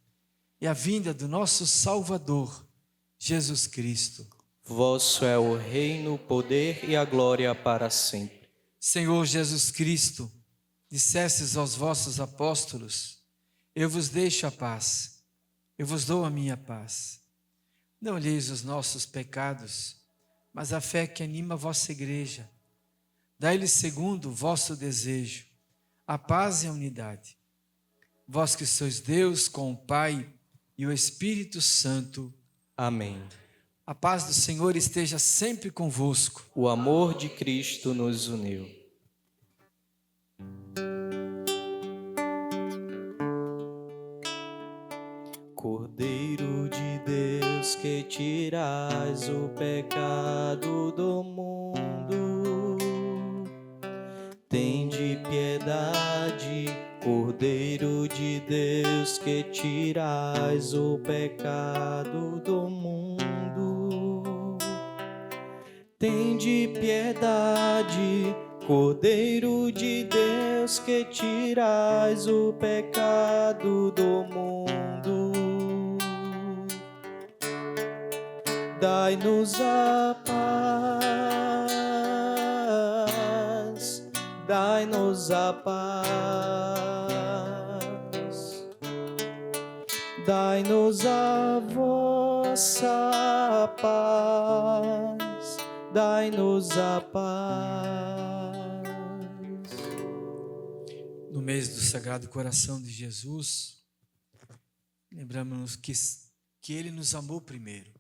e a vinda do nosso Salvador, Jesus Cristo. Vosso é o reino, o poder e a glória para sempre. Senhor Jesus Cristo, dissestes aos vossos apóstolos: eu vos deixo a paz, eu vos dou a minha paz. Não olheis os nossos pecados, mas a fé que anima a vossa igreja. Dai-lhes segundo o vosso desejo, a paz e a unidade. Vós que sois Deus com o Pai e o Espírito Santo. Amém. A paz do Senhor esteja sempre convosco. O amor de Cristo nos uniu. Cordeiro de Deus que tirais o pecado do mundo, tende piedade. Cordeiro de Deus que tirais o pecado do mundo, tende piedade. Cordeiro de Deus que tirais o pecado do mundo, dai-nos a paz, dai-nos a paz, dai-nos a vossa paz, dai-nos a paz. No mês do Sagrado Coração de Jesus, lembramos-nos que Ele nos amou primeiro.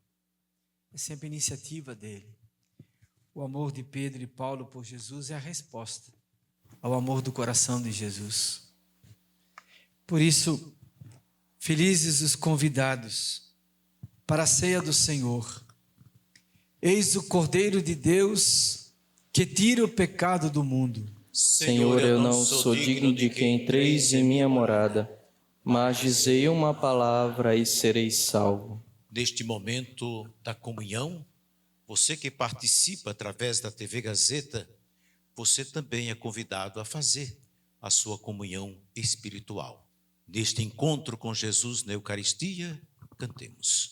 É sempre iniciativa dele. O amor de Pedro e Paulo por Jesus é a resposta ao amor do coração de Jesus. Por isso, felizes os convidados para a ceia do Senhor. Eis o Cordeiro de Deus que tira o pecado do mundo. Senhor, eu não sou digno de que entreis em minha morada, mas dizei uma palavra e serei salvo. Neste momento da comunhão, você que participa através da TV Gazeta, você também é convidado a fazer a sua comunhão espiritual. Neste encontro com Jesus na Eucaristia, cantemos.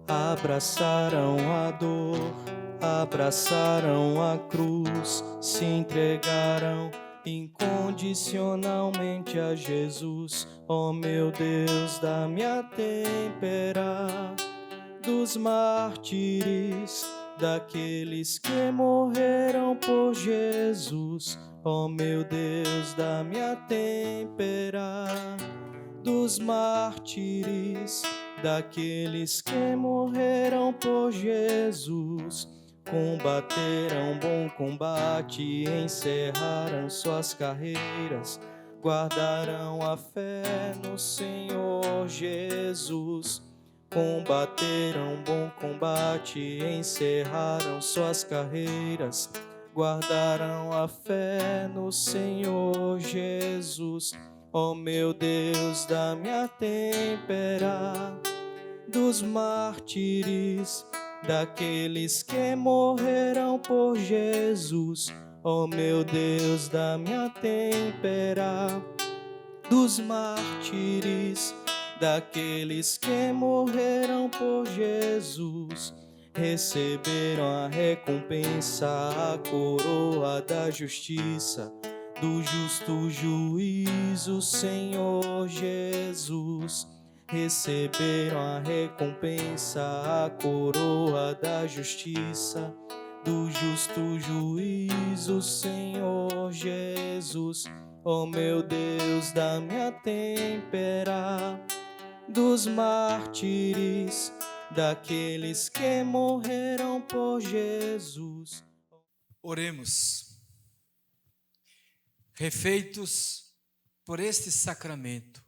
Abraçaram a dor, abraçaram a cruz, se entregaram incondicionalmente a Jesus. Ó meu Deus, dá-me a têmpera dos mártires, daqueles que morreram por Jesus. Ó meu Deus, dá-me a têmpera dos mártires, daqueles que morreram por Jesus. Combateram bom combate, encerraram suas carreiras, guardaram a fé no Senhor Jesus. Combateram bom combate, encerraram suas carreiras, guardaram a fé no Senhor Jesus. Ó meu Deus, dá-me a têmpera dos mártires, daqueles que morreram por Jesus. Ó meu Deus, dá-me a têmpera dos mártires, daqueles que morreram por Jesus. Receberam a recompensa, a coroa da justiça, do justo juízo, Senhor Jesus. Receberam a recompensa, a coroa da justiça, do justo juízo, Senhor Jesus. Ó meu Deus, dá-me a têmpera dos mártires, daqueles que morreram por Jesus. Oremos. Refeitos por este sacramento,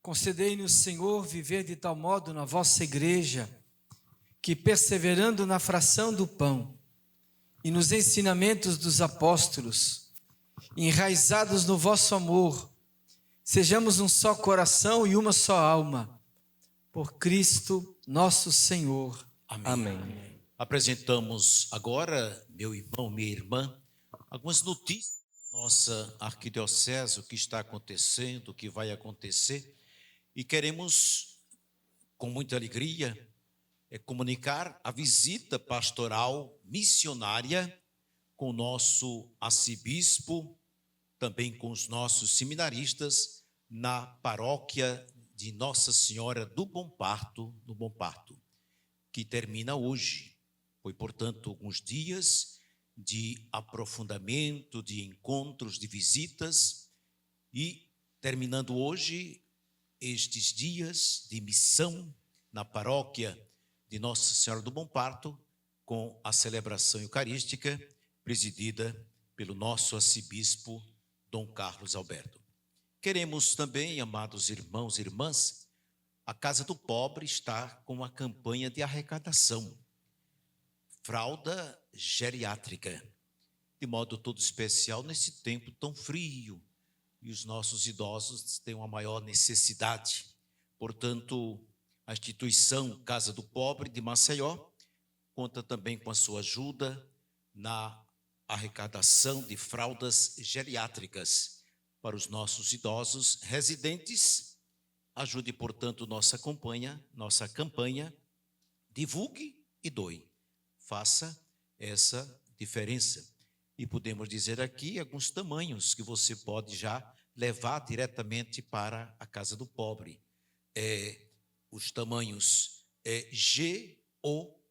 concedei-nos, Senhor, viver de tal modo na vossa igreja, que perseverando na fração do pão e nos ensinamentos dos apóstolos, enraizados no vosso amor, sejamos um só coração e uma só alma, por Cristo nosso Senhor. Amém. Amém. Apresentamos agora, meu irmão, minha irmã, algumas notícias da nossa arquidiocese, o que está acontecendo, o que vai acontecer, e queremos, com muita alegria, comunicar a visita pastoral missionária com o nosso arcebispo, também com os nossos seminaristas, na paróquia de Nossa Senhora do Bom Parto, no Bom Parto, que termina hoje. Foi, portanto, alguns dias de aprofundamento, de encontros, de visitas, e terminando hoje estes dias de missão na paróquia de Nossa Senhora do Bom Parto, com a celebração eucarística presidida pelo nosso arcebispo Dom Carlos Alberto. Queremos também, amados irmãos e irmãs, a Casa do Pobre está com uma campanha de arrecadação, fralda geriátrica, de modo todo especial nesse tempo tão frio, e os nossos idosos têm uma maior necessidade. Portanto, a instituição Casa do Pobre de Maceió conta também com a sua ajuda na arrecadação de fraldas geriátricas para os nossos idosos residentes. Ajude, portanto, nossa campanha, divulgue e doe. Faça essa diferença. E podemos dizer aqui alguns tamanhos que você pode já levar diretamente para a Casa do Pobre. Os tamanhos G ou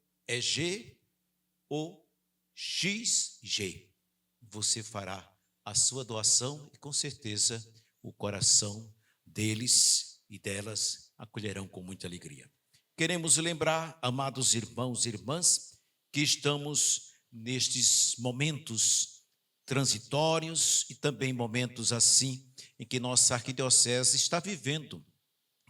XG. Você fará a sua doação e com certeza o coração deles e delas acolherão com muita alegria. Queremos lembrar, amados irmãos e irmãs, que estamos nestes momentos transitórios e também momentos assim em que nossa arquidiocese está vivendo,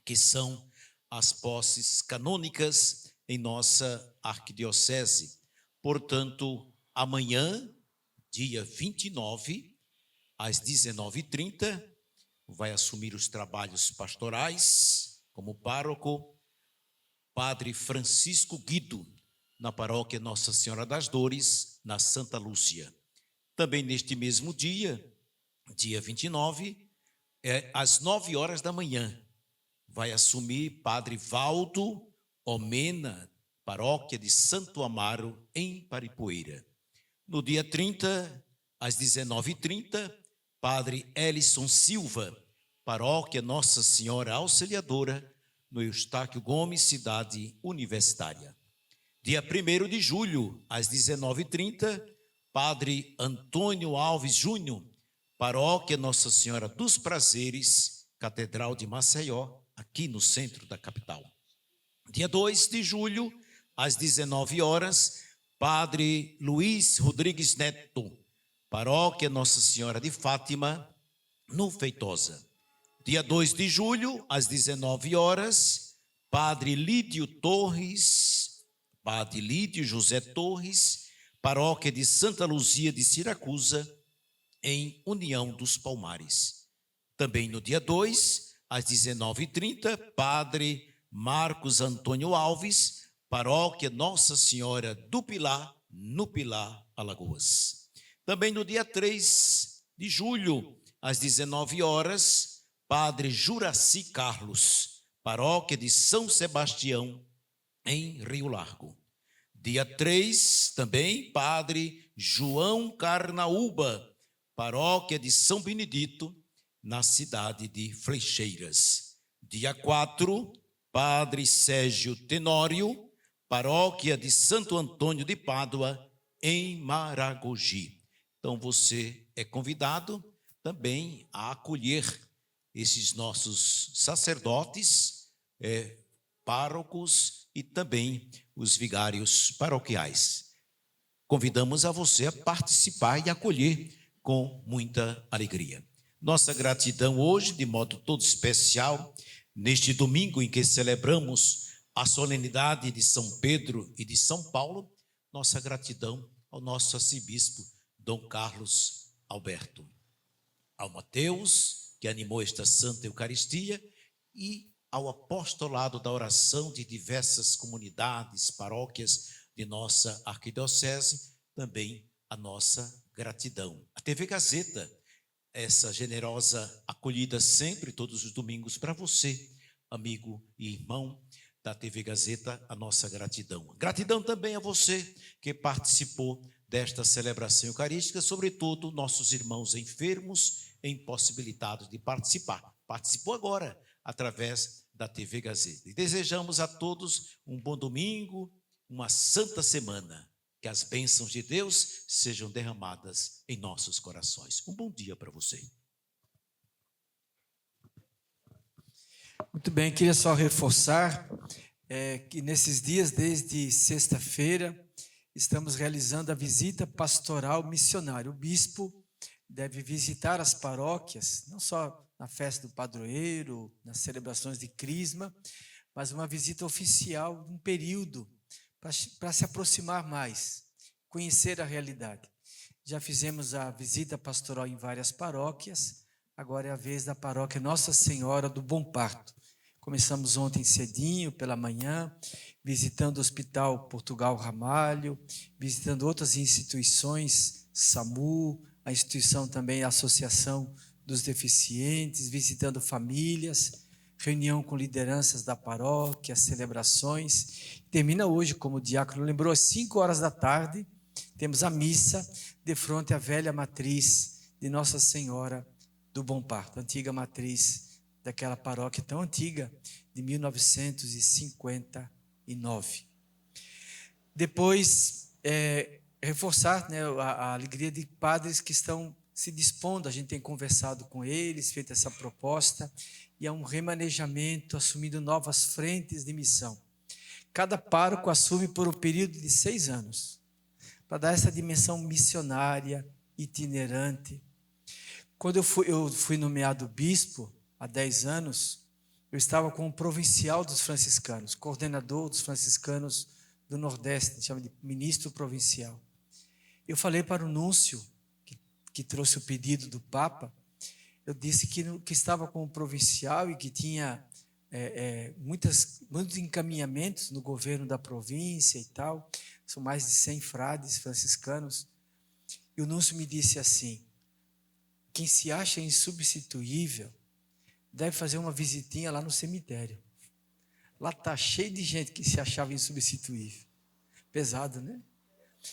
que são as posses canônicas em nossa arquidiocese. Portanto, amanhã, dia 29, às 19h30, vai assumir os trabalhos pastorais como pároco Padre Francisco Guido, na paróquia Nossa Senhora das Dores, na Santa Lúcia. Também neste mesmo dia, dia 29, às 9h da manhã, vai assumir Padre Valdo Omena, paróquia de Santo Amaro, em Paripoeira. No dia 30, às 19h30, Padre Elison Silva, paróquia Nossa Senhora Auxiliadora, no Eustáquio Gomes, cidade universitária. Dia 1º de julho, às 19h30, Padre Antônio Alves Júnior, paróquia Nossa Senhora dos Prazeres, Catedral de Maceió, aqui no centro da capital. Dia 2 de julho, às 19h, Padre Luiz Rodrigues Neto, paróquia Nossa Senhora de Fátima, no Feitosa. Dia 2 de julho, às 19h, Padre Lídio José Torres, paróquia de Santa Luzia de Siracusa, em União dos Palmares. Também no dia 2, às 19h30, Padre Marcos Antônio Alves, paróquia Nossa Senhora do Pilar, no Pilar, Alagoas. Também no dia 3 de julho, às 19h, Padre Juraci Carlos, paróquia de São Sebastião, em Rio Largo. Dia 3, também, Padre João Carnaúba, paróquia de São Benedito, na cidade de Flecheiras. Dia 4, Padre Sérgio Tenório, paróquia de Santo Antônio de Pádua, em Maragogi. Então, você é convidado também a acolher esses nossos sacerdotes, párocos e também os vigários paroquiais. Convidamos a você a participar e acolher com muita alegria. Nossa gratidão hoje, de modo todo especial, neste domingo em que celebramos a solenidade de São Pedro e de São Paulo, nossa gratidão ao nosso arcebispo Dom Carlos Alberto, ao Mateus, que animou esta Santa Eucaristia, e ao apostolado da oração de diversas comunidades, paróquias de nossa arquidiocese, também a nossa gratidão. A TV Gazeta, essa generosa acolhida sempre, todos os domingos, para você, amigo e irmão da TV Gazeta, a nossa gratidão. Gratidão também a você que participou desta celebração eucarística, sobretudo nossos irmãos enfermos e impossibilitados de participar. Participou agora, através da TV Gazeta. E desejamos a todos um bom domingo, uma santa semana. Que as bênçãos de Deus sejam derramadas em nossos corações. Um bom dia para você. Muito bem, queria só reforçar que nesses dias, desde sexta-feira, estamos realizando a visita pastoral missionária. O bispo deve visitar as paróquias, não só na festa do padroeiro, nas celebrações de crisma, mas uma visita oficial, um período para se aproximar mais, conhecer a realidade. Já fizemos a visita pastoral em várias paróquias, agora é a vez da paróquia Nossa Senhora do Bom Parto. Começamos ontem cedinho, pela manhã, visitando o Hospital Portugal Ramalho, visitando outras instituições, SAMU, a instituição também, a Associação dos Deficientes, visitando famílias, reunião com lideranças da paróquia, celebrações. Termina hoje, como o diácono lembrou, às 5 horas da tarde, temos a missa de frente à velha matriz de Nossa Senhora do Bom Parto, antiga matriz daquela paróquia tão antiga, de 1959. Depois, reforçar, né, a alegria de padres que estão se dispondo, a gente tem conversado com eles, feito essa proposta, e é um remanejamento, assumindo novas frentes de missão. Cada pároco assume por um período de 6 anos, para dar essa dimensão missionária, itinerante. Quando eu fui nomeado bispo, há 10 anos, eu estava como provincial dos franciscanos, coordenador dos franciscanos do Nordeste, chama de ministro provincial. Eu falei para o núncio, que trouxe o pedido do Papa, eu disse que estava como provincial e que tinha muitos encaminhamentos no governo da província e tal, são mais de 100 frades franciscanos, e o núncio me disse assim: quem se acha insubstituível deve fazer uma visitinha lá no cemitério. Lá está cheio de gente que se achava insubstituível. Pesado, né?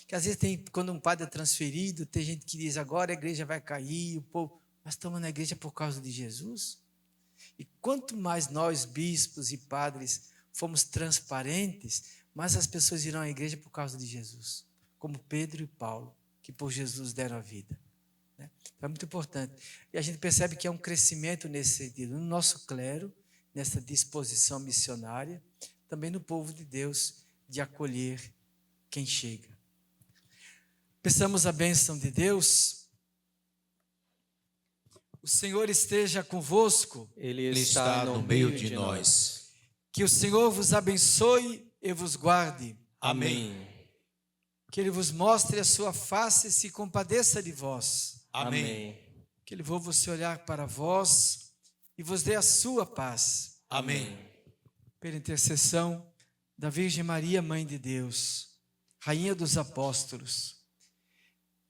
Que às vezes quando um padre é transferido, tem gente que diz, agora a igreja vai cair, o povo, mas estamos na igreja por causa de Jesus. E quanto mais nós, bispos e padres, fomos transparentes, mais as pessoas irão à igreja por causa de Jesus. Como Pedro e Paulo, que por Jesus deram a vida. É muito importante. E a gente percebe que é um crescimento nesse sentido, no nosso clero, nessa disposição missionária, também no povo de Deus, de acolher quem chega. Peçamos a bênção de Deus. O Senhor esteja convosco. Ele está no meio de nós. Que o Senhor vos abençoe e vos guarde. Amém. Que Ele vos mostre a sua face e se compadeça de vós. Amém. Que Ele volte a olhar para vós e vos dê a sua paz. Amém. Pela intercessão da Virgem Maria, Mãe de Deus, Rainha dos Apóstolos,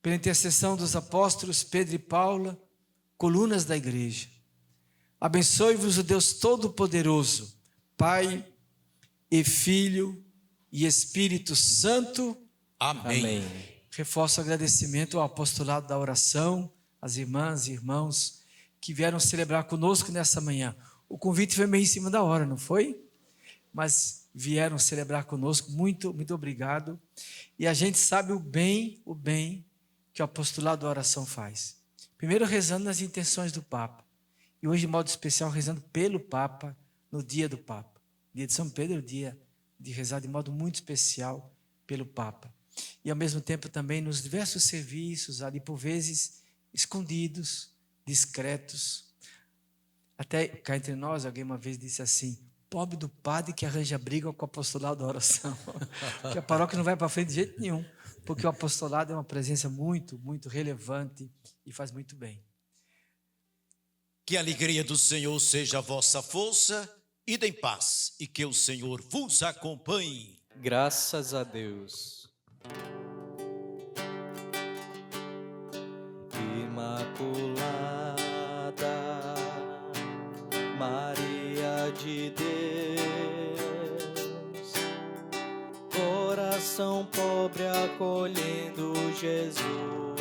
pela intercessão dos apóstolos Pedro e Paula, colunas da igreja, abençoe-vos o Deus Todo-Poderoso, Pai e Filho e Espírito Santo. Amém. Reforço o agradecimento ao apostolado da oração, às irmãs e irmãos que vieram celebrar conosco nessa manhã. O convite foi meio em cima da hora, não foi? Mas vieram celebrar conosco, muito, muito obrigado. E a gente sabe o bem que o apostolado da oração faz. Primeiro rezando nas intenções do Papa. E hoje, de modo especial, rezando pelo Papa, no dia do Papa. Dia de São Pedro, dia de rezar de modo muito especial pelo Papa. E ao mesmo tempo também nos diversos serviços, ali por vezes escondidos, discretos. Até cá entre nós, alguém uma vez disse assim, pobre do padre que arranja briga com o apostolado da oração. Porque a paróquia não vai para frente de jeito nenhum, porque o apostolado é uma presença muito, muito relevante e faz muito bem. Que a alegria do Senhor seja a vossa força, ide em paz, e que o Senhor vos acompanhe. Graças a Deus. Imaculada Maria de Deus, coração pobre acolhendo Jesus.